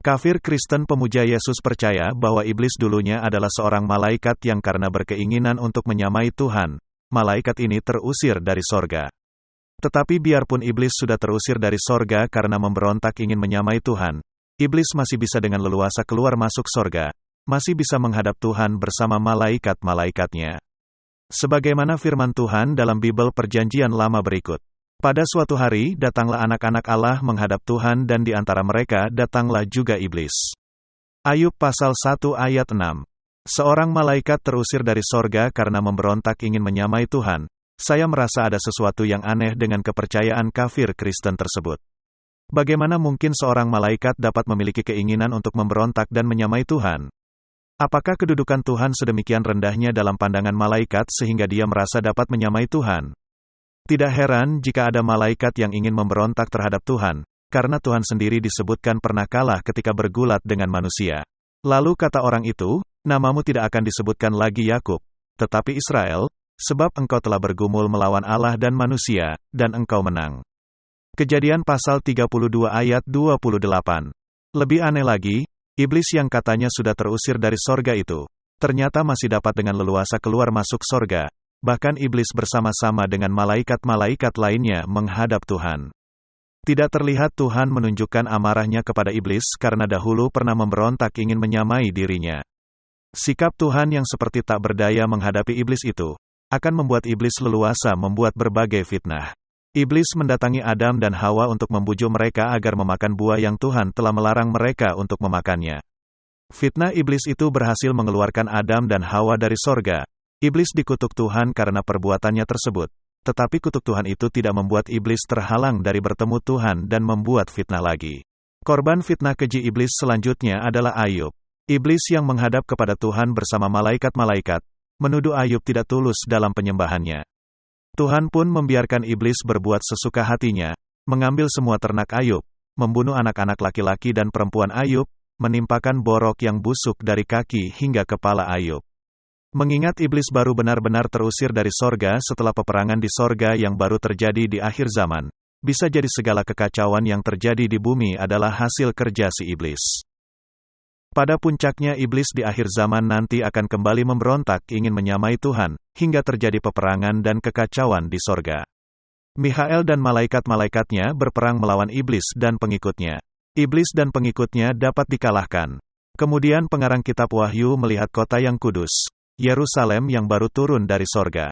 Kafir Kristen pemuja Yesus percaya bahwa iblis dulunya adalah seorang malaikat yang karena berkeinginan untuk menyamai Tuhan, malaikat ini terusir dari sorga. Tetapi biarpun iblis sudah terusir dari sorga karena memberontak ingin menyamai Tuhan, iblis masih bisa dengan leluasa keluar masuk sorga, masih bisa menghadap Tuhan bersama malaikat-malaikatnya. Sebagaimana firman Tuhan dalam Bible Perjanjian Lama berikut. Pada suatu hari, datanglah anak-anak Allah menghadap Tuhan dan di antara mereka datanglah juga iblis. Ayub pasal 1 ayat 6. Seorang malaikat terusir dari sorga karena memberontak ingin menyamai Tuhan. Saya merasa ada sesuatu yang aneh dengan kepercayaan kafir Kristen tersebut. Bagaimana mungkin seorang malaikat dapat memiliki keinginan untuk memberontak dan menyamai Tuhan? Apakah kedudukan Tuhan sedemikian rendahnya dalam pandangan malaikat sehingga dia merasa dapat menyamai Tuhan? Tidak heran jika ada malaikat yang ingin memberontak terhadap Tuhan, karena Tuhan sendiri disebutkan pernah kalah ketika bergulat dengan manusia. Lalu kata orang itu, namamu tidak akan disebutkan lagi Yakub, tetapi Israel, sebab engkau telah bergumul melawan Allah dan manusia, dan engkau menang. Kejadian pasal 32 ayat 28. Lebih aneh lagi, iblis yang katanya sudah terusir dari sorga itu, ternyata masih dapat dengan leluasa keluar masuk sorga. Bahkan iblis bersama-sama dengan malaikat-malaikat lainnya menghadap Tuhan. Tidak terlihat Tuhan menunjukkan amarahnya kepada iblis karena dahulu pernah memberontak ingin menyamai dirinya. Sikap Tuhan yang seperti tak berdaya menghadapi iblis itu, akan membuat iblis leluasa membuat berbagai fitnah. Iblis mendatangi Adam dan Hawa untuk membujuk mereka agar memakan buah yang Tuhan telah melarang mereka untuk memakannya. Fitnah iblis itu berhasil mengeluarkan Adam dan Hawa dari sorga. Iblis dikutuk Tuhan karena perbuatannya tersebut, tetapi kutuk Tuhan itu tidak membuat iblis terhalang dari bertemu Tuhan dan membuat fitnah lagi. Korban fitnah keji iblis selanjutnya adalah Ayub. Iblis yang menghadap kepada Tuhan bersama malaikat-malaikat, menuduh Ayub tidak tulus dalam penyembahannya. Tuhan pun membiarkan iblis berbuat sesuka hatinya, mengambil semua ternak Ayub, membunuh anak-anak laki-laki dan perempuan Ayub, menimpakan borok yang busuk dari kaki hingga kepala Ayub. Mengingat iblis baru benar-benar terusir dari sorga setelah peperangan di sorga yang baru terjadi di akhir zaman, bisa jadi segala kekacauan yang terjadi di bumi adalah hasil kerja si iblis. Pada puncaknya iblis di akhir zaman nanti akan kembali memberontak ingin menyamai Tuhan, hingga terjadi peperangan dan kekacauan di sorga. Mikhael dan malaikat-malaikatnya berperang melawan iblis dan pengikutnya. Iblis dan pengikutnya dapat dikalahkan. Kemudian pengarang kitab Wahyu melihat kota yang kudus, Yerusalem yang baru turun dari sorga.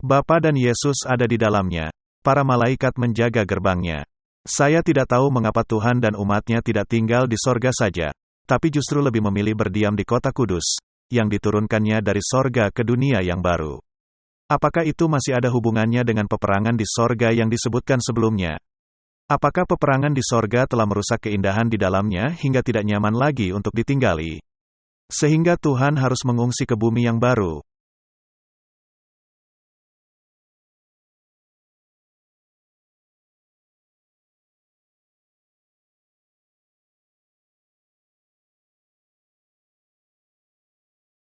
Bapa dan Yesus ada di dalamnya. Para malaikat menjaga gerbangnya. Saya tidak tahu mengapa Tuhan dan umatnya tidak tinggal di sorga saja, tapi justru lebih memilih berdiam di kota kudus, yang diturunkannya dari sorga ke dunia yang baru. Apakah itu masih ada hubungannya dengan peperangan di sorga yang disebutkan sebelumnya? Apakah peperangan di sorga telah merusak keindahan di dalamnya hingga tidak nyaman lagi untuk ditinggali? Sehingga Tuhan harus mengungsi ke bumi yang baru,